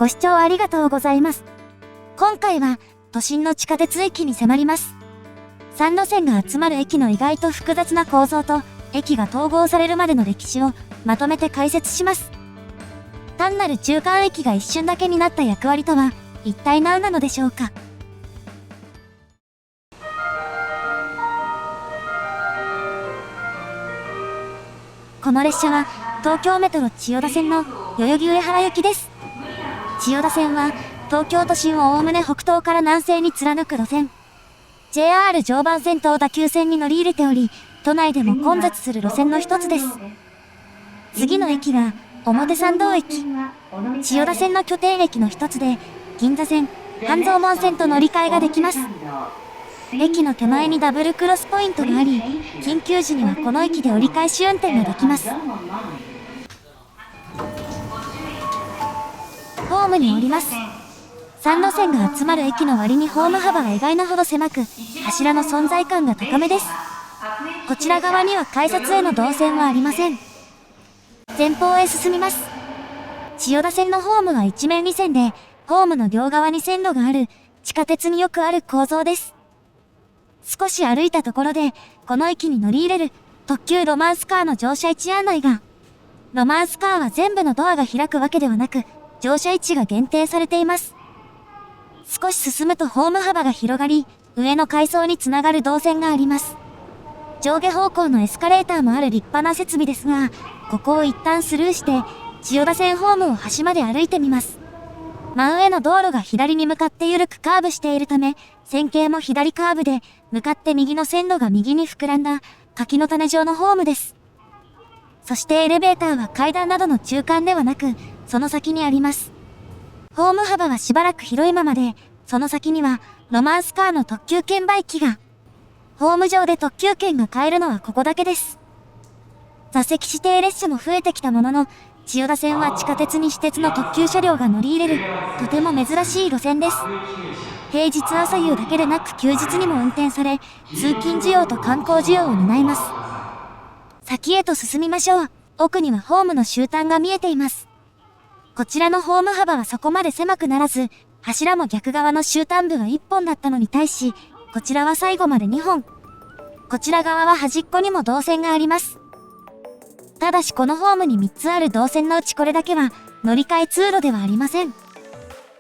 ご視聴ありがとうございます。今回は都心の地下鉄駅に迫ります。3路線が集まる駅の意外と複雑な構造と、駅が統合されるまでの歴史をまとめて解説します。単なる中間駅が一瞬だけになった役割とは、一体何なのでしょうか。この列車は、東京メトロ千代田線の代々木上原行きです。千代田線は、東京都心をおおむね北東から南西に貫く路線。JR 常磐線と小田急線に乗り入れており、都内でも混雑する路線の一つです。次の駅は、表参道駅。千代田線の拠点駅の一つで、銀座線、半蔵門線と乗り換えができます。駅の手前にダブルクロスポイントがあり、緊急時にはこの駅で折り返し運転ができます。ホームに降ります。3路線が集まる駅の割にホーム幅が意外なほど狭く、柱の存在感が高めです。こちら側には改札への動線はありません。前方へ進みます。千代田線のホームは一面2線で、ホームの両側に線路がある、地下鉄によくある構造です。少し歩いたところで、この駅に乗り入れる、特急ロマンスカーの乗車位置案内が。ロマンスカーは全部のドアが開くわけではなく、乗車位置が限定されています。少し進むとホーム幅が広がり、上の階層につながる動線があります。上下方向のエスカレーターもある立派な設備ですが、ここを一旦スルーして、千代田線ホームを端まで歩いてみます。真上の道路が左に向かって緩くカーブしているため、線形も左カーブで、向かって右の線路が右に膨らんだ、柿の種状のホームです。そしてエレベーターは階段などの中間ではなく、その先にあります。ホーム幅はしばらく広いままで、その先には、ロマンスカーの特急券売機が。ホーム上で特急券が買えるのはここだけです。座席指定列車も増えてきたものの、千代田線は地下鉄に私鉄の特急車両が乗り入れる、とても珍しい路線です。平日朝夕だけでなく休日にも運転され、通勤需要と観光需要を担います。先へと進みましょう。奥にはホームの終端が見えています。こちらのホーム幅はそこまで狭くならず、柱も逆側の終端部が1本だったのに対し、こちらは最後まで2本。こちら側は端っこにも動線があります。ただしこのホームに3つある動線のうちこれだけは乗り換え通路ではありません。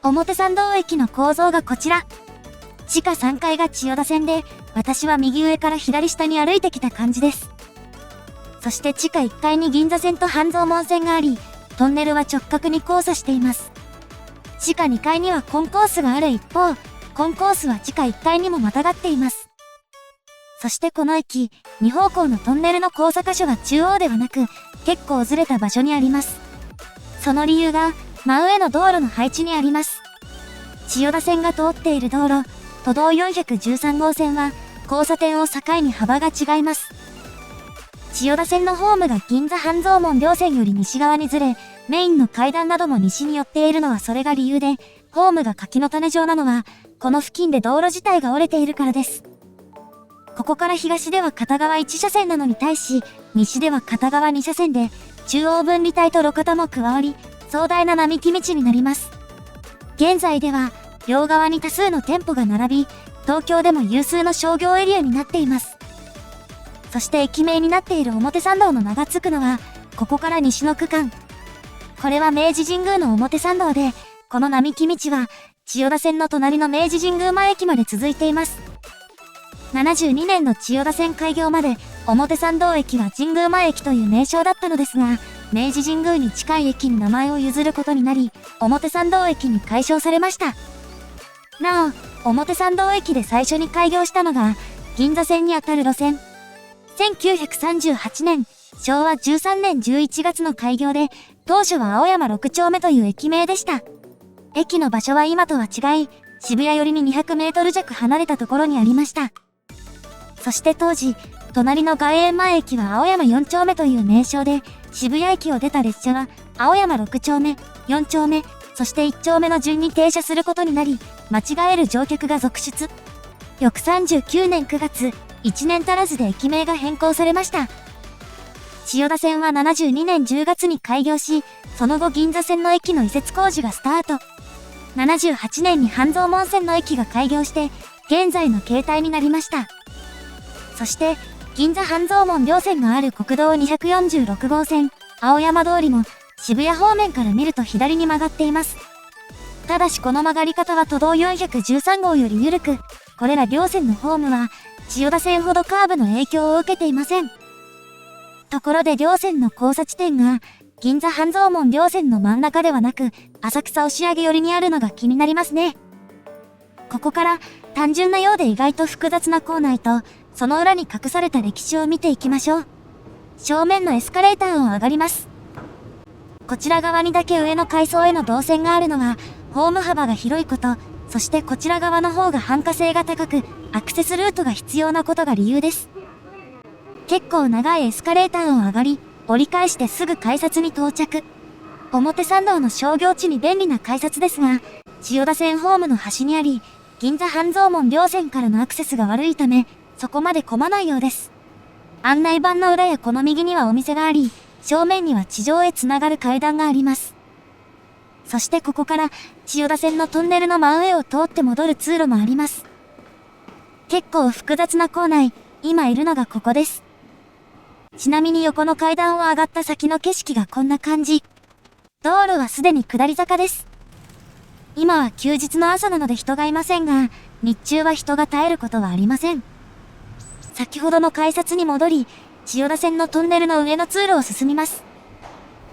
表参道駅の構造がこちら。地下3階が千代田線で、私は右上から左下に歩いてきた感じです。そして地下1階に銀座線と半蔵門線があり、トンネルは直角に交差しています。地下2階にはコンコースがある一方、コンコースは地下1階にもまたがっています。そしてこの駅、2方向のトンネルの交差箇所が中央ではなく、結構ずれた場所にあります。その理由が、真上の道路の配置にあります。千代田線が通っている道路、都道413号線は、交差点を境に幅が違います。千代田線のホームが銀座半蔵門両線より西側にずれ、メインの階段なども西に寄っているのはそれが理由で、ホームが柿の種状なのは、この付近で道路自体が折れているからです。ここから東では片側1車線なのに対し、西では片側2車線で、中央分離帯と路肩も加わり、壮大な並木道になります。現在では、両側に多数の店舗が並び、東京でも有数の商業エリアになっています。そして駅名になっている表参道の名が付くのは、ここから西の区間。これは明治神宮の表参道で、この並木道は、千代田線の隣の明治神宮前駅まで続いています。72年の千代田線開業まで、表参道駅は神宮前駅という名称だったのですが、明治神宮に近い駅に名前を譲ることになり、表参道駅に改称されました。なお、表参道駅で最初に開業したのが、銀座線にあたる路線。1938年、昭和13年11月の開業で、当初は青山6丁目という駅名でした。駅の場所は今とは違い、渋谷寄りに200メートル弱離れたところにありました。そして当時、隣の外苑前駅は青山4丁目という名称で、渋谷駅を出た列車は、青山6丁目、4丁目、そして1丁目の順に停車することになり、間違える乗客が続出。翌39年9月、1年足らずで駅名が変更されました。千代田線は72年10月に開業し、その後銀座線の駅の移設工事がスタート。78年に半蔵門線の駅が開業して、現在の形態になりました。そして、銀座半蔵門両線がある国道246号線、青山通りも、渋谷方面から見ると左に曲がっています。ただしこの曲がり方は都道413号より緩く、これら両線のホームは、千代田線ほどカーブの影響を受けていません。ところで両線の交差地点が、銀座半蔵門両線の真ん中ではなく、浅草押上寄りにあるのが気になりますね。ここから、単純なようで意外と複雑な構内と、その裏に隠された歴史を見ていきましょう。正面のエスカレーターを上がります。こちら側にだけ上の階層への動線があるのは、ホーム幅が広いこと、そしてこちら側の方が繁華性が高く、アクセスルートが必要なことが理由です。結構長いエスカレーターを上がり、折り返してすぐ改札に到着。表参道の商業地に便利な改札ですが、千代田線ホームの端にあり、銀座半蔵門両線からのアクセスが悪いため、そこまで混まないようです。案内板の裏やこの右にはお店があり、正面には地上へつながる階段があります。そしてここから千代田線のトンネルの真上を通って戻る通路もあります。結構複雑な構内、今いるのがここです。ちなみに横の階段を上がった先の景色がこんな感じ。道路はすでに下り坂です。今は休日の朝なので人がいませんが、日中は人が絶えることはありません。先ほどの改札に戻り、千代田線のトンネルの上の通路を進みます。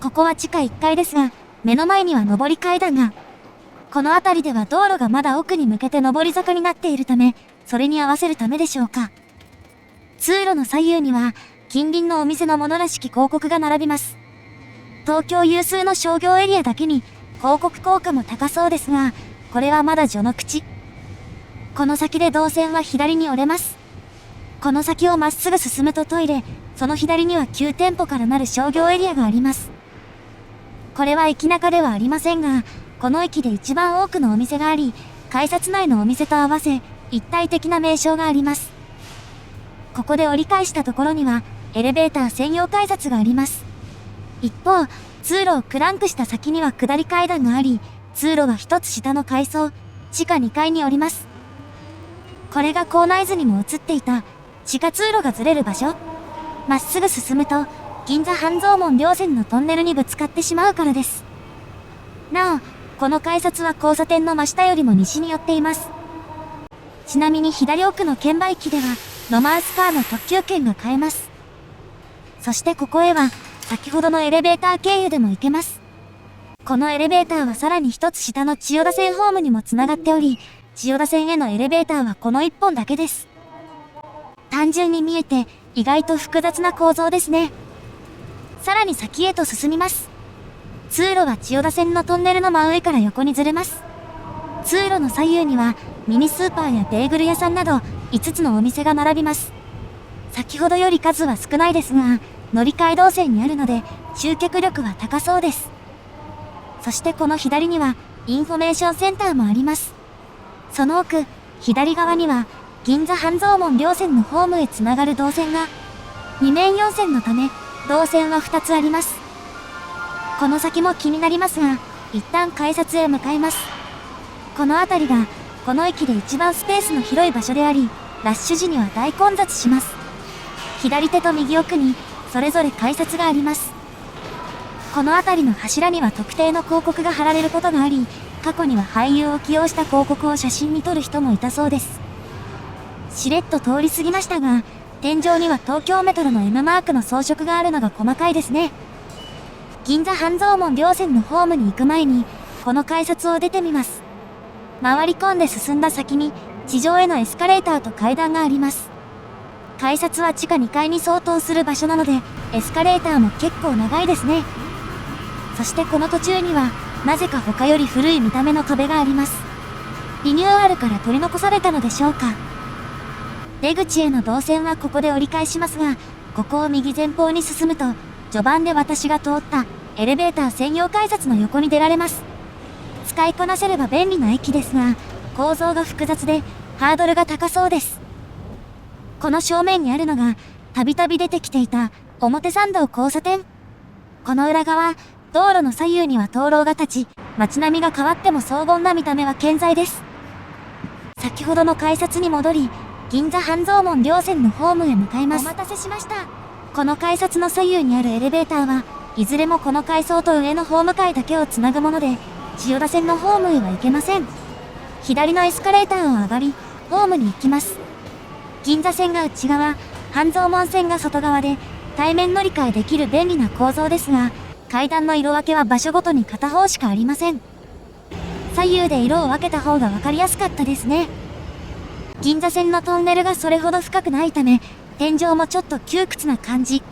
ここは地下1階ですが、目の前には上り階段が。この辺りでは道路がまだ奥に向けて上り坂になっているため、それに合わせるためでしょうか。通路の左右には、近隣のお店のものらしき広告が並びます。東京有数の商業エリアだけに、広告効果も高そうですが、これはまだ序の口。この先で動線は左に折れます。この先をまっすぐ進むとトイレ、その左には9店舗からなる商業エリアがあります。これは駅中ではありませんが、この駅で一番多くのお店があり、改札内のお店と合わせ、一体的な名称があります。ここで折り返したところには、エレベーター専用改札があります。一方、通路をクランクした先には下り階段があり、通路は一つ下の階層、地下2階に降ります。これが構内図にも映っていた、地下通路がずれる場所。まっすぐ進むと、銀座半蔵門両線のトンネルにぶつかってしまうからです。なお、この改札は交差点の真下よりも西に寄っています。ちなみに左奥の券売機では、ロマンスカーの特急券が買えます。そしてここへは、先ほどのエレベーター経由でも行けます。このエレベーターはさらに一つ下の千代田線ホームにもつながっており、千代田線へのエレベーターはこの一本だけです。単純に見えて意外と複雑な構造ですね。さらに先へと進みます。通路は千代田線のトンネルの真上から横にずれます。通路の左右にはミニスーパーやベーグル屋さんなど5つのお店が並びます。先ほどより数は少ないですが、乗り換え動線にあるので集客力は高そうです。そしてこの左にはインフォメーションセンターもあります。その奥、左側には銀座半蔵門両線のホームへつながる動線が、2面4線のため、動線は2つあります。この先も気になりますが、一旦改札へ向かいます。この辺りが、この駅で一番スペースの広い場所であり、ラッシュ時には大混雑します。左手と右奥に、それぞれ改札があります。この辺りの柱には特定の広告が貼られることがあり、過去には俳優を起用した広告を写真に撮る人もいたそうです。しれっと通り過ぎましたが、天井には東京メトロの M マークの装飾があるのが細かいですね。銀座半蔵門両線のホームに行く前に、この改札を出てみます。回り込んで進んだ先に、地上へのエスカレーターと階段があります。改札は地下2階に相当する場所なので、エスカレーターも結構長いですね。そしてこの途中には、なぜか他より古い見た目の壁があります。リニューアルから取り残されたのでしょうか。出口への動線はここで折り返しますが、ここを右前方に進むと、序盤で私が通ったエレベーター専用改札の横に出られます。使いこなせれば便利な駅ですが、構造が複雑でハードルが高そうです。この正面にあるのが、たびたび出てきていた表参道交差点。この裏側、道路の左右には灯籠が立ち、街並みが変わっても荘厳な見た目は健在です。先ほどの改札に戻り、銀座半蔵門両線のホームへ向かいます。お待たせしました。この改札の左右にあるエレベーターは、いずれもこの階層と上のホーム階だけをつなぐもので、千代田線のホームへは行けません。左のエスカレーターを上がり、ホームに行きます。銀座線が内側、半蔵門線が外側で、対面乗り換えできる便利な構造ですが、階段の色分けは場所ごとに片方しかありません。左右で色を分けた方が分かりやすかったですね。銀座線のトンネルがそれほど深くないため、天井もちょっと窮屈な感じ。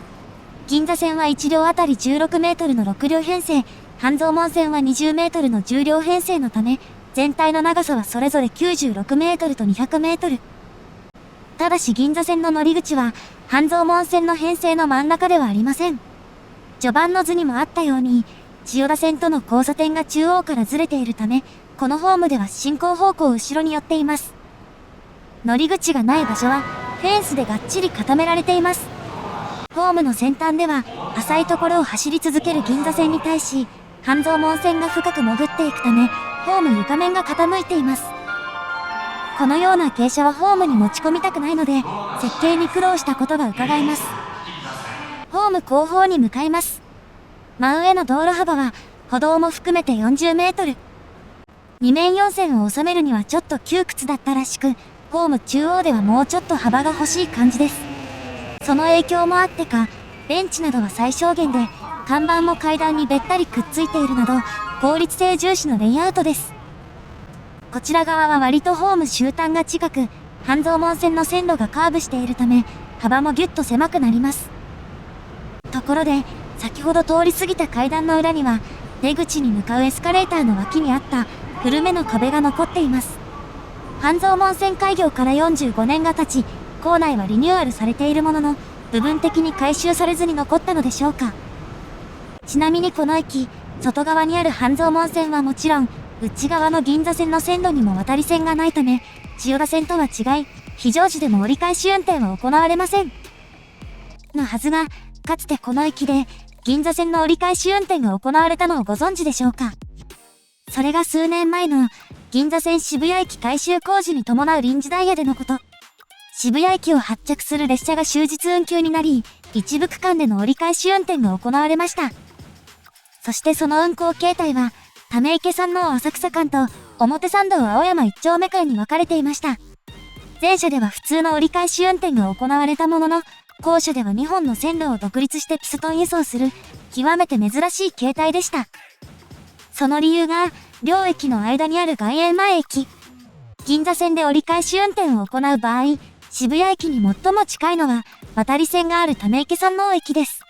銀座線は1両あたり16メートルの6両編成、半蔵門線は20メートルの10両編成のため、全体の長さはそれぞれ96メートルと200メートル。ただし銀座線の乗り口は、半蔵門線の編成の真ん中ではありません。序盤の図にもあったように、千代田線との交差点が中央からずれているため、このホームでは進行方向後ろに寄っています。乗り口がない場所は、フェンスでがっちり固められています。ホームの先端では、浅いところを走り続ける銀座線に対し、半蔵門線が深く潜っていくため、ホーム床面が傾いています。このような傾斜はホームに持ち込みたくないので、設計に苦労したことが伺えます。ホーム後方に向かいます。真上の道路幅は、歩道も含めて40メートル。二面4線を収めるにはちょっと窮屈だったらしく、ホーム中央ではもうちょっと幅が欲しい感じです。その影響もあってか、ベンチなどは最小限で、看板も階段にべったりくっついているなど、効率性重視のレイアウトです。こちら側は割とホーム終端が近く、半蔵門線の線路がカーブしているため、幅もぎゅっと狭くなります。ところで、先ほど通り過ぎた階段の裏には、出口に向かうエスカレーターの脇にあった古めの壁が残っています。半蔵門線開業から45年が経ち、構内はリニューアルされているものの、部分的に改修されずに残ったのでしょうか。ちなみにこの駅、外側にある半蔵門線はもちろん、内側の銀座線の線路にも渡り線がないため、千代田線とは違い、非常時でも折り返し運転は行われません。のはずが、かつてこの駅で、銀座線の折り返し運転が行われたのをご存知でしょうか。それが数年前の、銀座線渋谷駅改修工事に伴う臨時ダイヤでのこと。渋谷駅を発着する列車が終日運休になり、一部区間での折り返し運転が行われました。そしてその運行形態は、溜池山王浅草間と表参道青山一丁目間に分かれていました。前者では普通の折り返し運転が行われたものの、後者では2本の線路を独立してピストン輸送する、極めて珍しい形態でした。その理由が、両駅の間にある外苑前駅。銀座線で折り返し運転を行う場合、渋谷駅に最も近いのは、渡り線がある溜池山王駅です。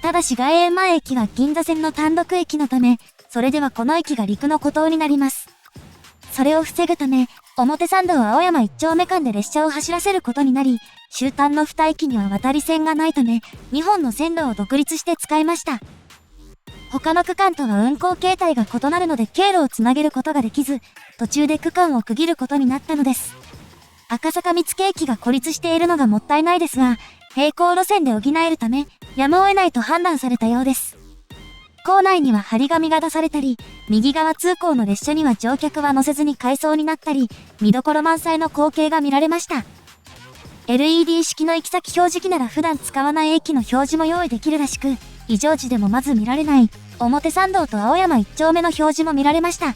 ただし外苑前駅は銀座線の単独駅のため、それではこの駅が陸の孤島になります。それを防ぐため、表参道青山一丁目間で列車を走らせることになり、終端の2駅には渡り線がないため、2本の線路を独立して使いました。他の区間とは運行形態が異なるので経路をつなげることができず、途中で区間を区切ることになったのです。赤坂見附駅が孤立しているのがもったいないですが、並行路線で補えるため、やむを得ないと判断されたようです。構内には張り紙が出されたり、右側通行の列車には乗客は乗せずに回送になったり、見どころ満載の光景が見られました。LED 式の行き先表示器なら普段使わない駅の表示も用意できるらしく、異常時でもまず見られない、表参道と青山一丁目の表示も見られました。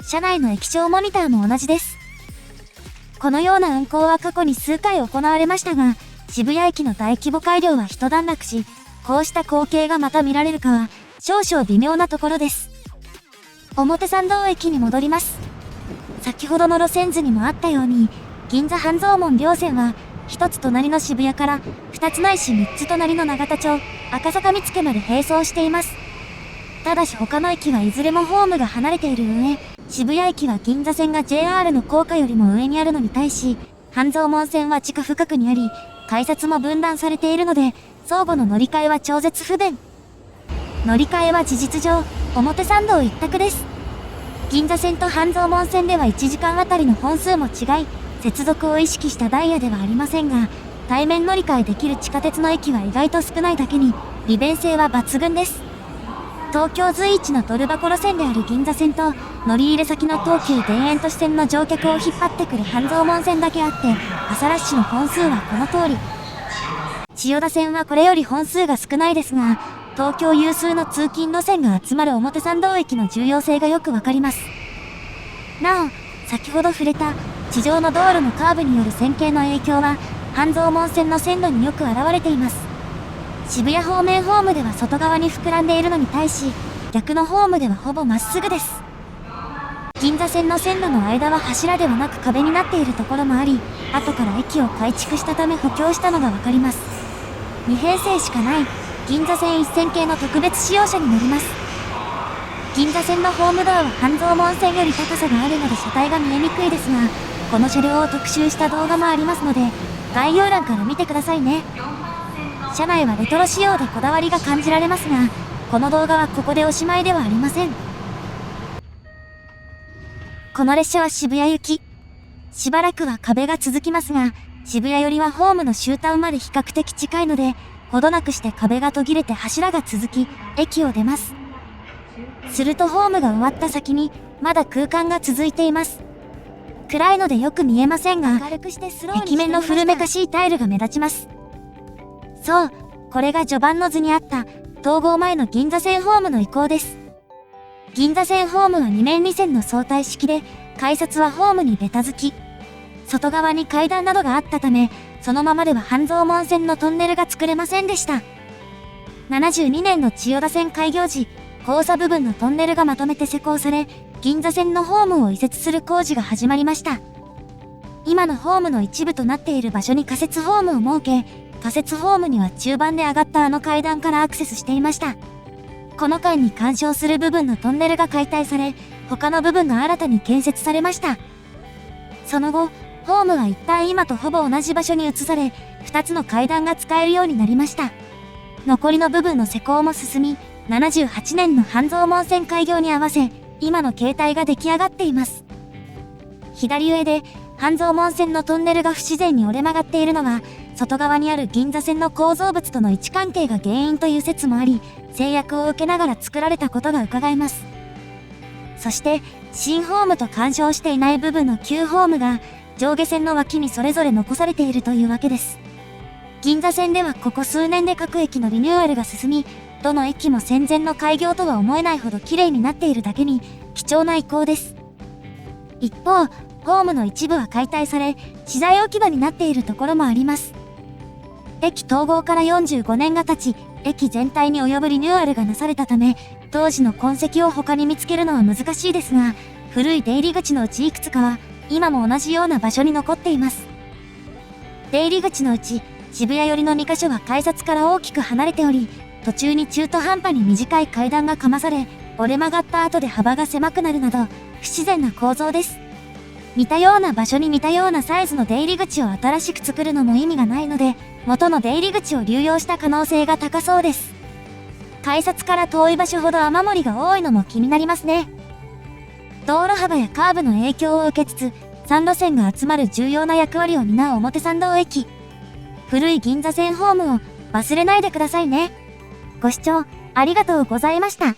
車内の液晶モニターも同じです。このような運行は過去に数回行われましたが、渋谷駅の大規模改良は一段落し、こうした光景がまた見られるかは、少々微妙なところです。表参道駅に戻ります。先ほどの路線図にもあったように、銀座半蔵門両線は、一つ隣の渋谷から、二つないし三つ隣の永田町、赤坂見附まで並走しています。ただし他の駅はいずれもホームが離れている上、渋谷駅は銀座線が JR の高架よりも上にあるのに対し、半蔵門線は地下深くにあり、改札も分断されているので、相互の乗り換えは超絶不便。乗り換えは事実上、表参道一択です。銀座線と半蔵門線では1時間あたりの本数も違い、接続を意識したダイヤではありませんが、対面乗り換えできる地下鉄の駅は意外と少ないだけに、利便性は抜群です。東京随一のドル箱路線である銀座線と、乗り入れ先の東急田園都市線の乗客を引っ張ってくる半蔵門線だけあって、朝ラッシュの本数はこの通り。千代田線はこれより本数が少ないですが、東京有数の通勤路線が集まる表参道駅の重要性がよくわかります。なお、先ほど触れた地上の道路のカーブによる線形の影響は、半蔵門線の線路によく現れています。渋谷方面ホームでは外側に膨らんでいるのに対し、逆のホームではほぼまっすぐです。銀座線の線路の間は柱ではなく壁になっているところもあり、後から駅を改築したため補強したのがわかります。2編成しかない銀座線一線系の特別仕様車に乗ります。銀座線のホームドアは半蔵門線より高さがあるので車体が見えにくいですが、この車両を特集した動画もありますので、概要欄から見てくださいね。車内はレトロ仕様でこだわりが感じられますが、この動画はここでおしまいではありません。この列車は渋谷行き。しばらくは壁が続きますが、渋谷よりはホームの終端まで比較的近いので、ほどなくして壁が途切れて柱が続き、駅を出ます。するとホームが終わった先に、まだ空間が続いています。暗いのでよく見えませんが、駅面の古めかしいタイルが目立ちます。そう、これが序盤の図にあった統合前の銀座線ホームの移行です。銀座線ホームは2面2線の相対式で、改札はホームにベタ付き。外側に階段などがあったため、そのままでは半蔵門線のトンネルが作れませんでした。72年の千代田線開業時、交差部分のトンネルがまとめて施工され、銀座線のホームを移設する工事が始まりました。今のホームの一部となっている場所に仮設ホームを設け、仮設ホームには中盤で上がったあの階段からアクセスしていました。この間に干渉する部分のトンネルが解体され、他の部分が新たに建設されました。その後、ホームは一旦今とほぼ同じ場所に移され、2つの階段が使えるようになりました。残りの部分の施工も進み、78年の半蔵門線開業に合わせ、今の形態が出来上がっています。左上で、半蔵門線のトンネルが不自然に折れ曲がっているのは、外側にある銀座線の構造物との位置関係が原因という説もあり、制約を受けながら作られたことが伺えます。そして、新ホームと干渉していない部分の旧ホームが、上下線の脇にそれぞれ残されているというわけです。銀座線ではここ数年で各駅のリニューアルが進み、どの駅も戦前の開業とは思えないほど綺麗になっているだけに、貴重な遺構です。一方、ホームの一部は解体され、資材置き場になっているところもあります。駅統合から45年が経ち、駅全体に及ぶリニューアルがなされたため、当時の痕跡を他に見つけるのは難しいですが、古い出入り口のうちいくつかは、今も同じような場所に残っています。出入り口のうち、渋谷寄りの2カ所は改札から大きく離れており、途中に中途半端に短い階段がかまされ、折れ曲がった後で幅が狭くなるなど、不自然な構造です。似たような場所に似たようなサイズの出入り口を新しく作るのも意味がないので、元の出入り口を流用した可能性が高そうです。改札から遠い場所ほど雨漏りが多いのも気になりますね。道路幅やカーブの影響を受けつつ、3路線が集まる重要な役割を担う表参道駅。古い銀座線ホームを忘れないでくださいね。ご視聴ありがとうございました。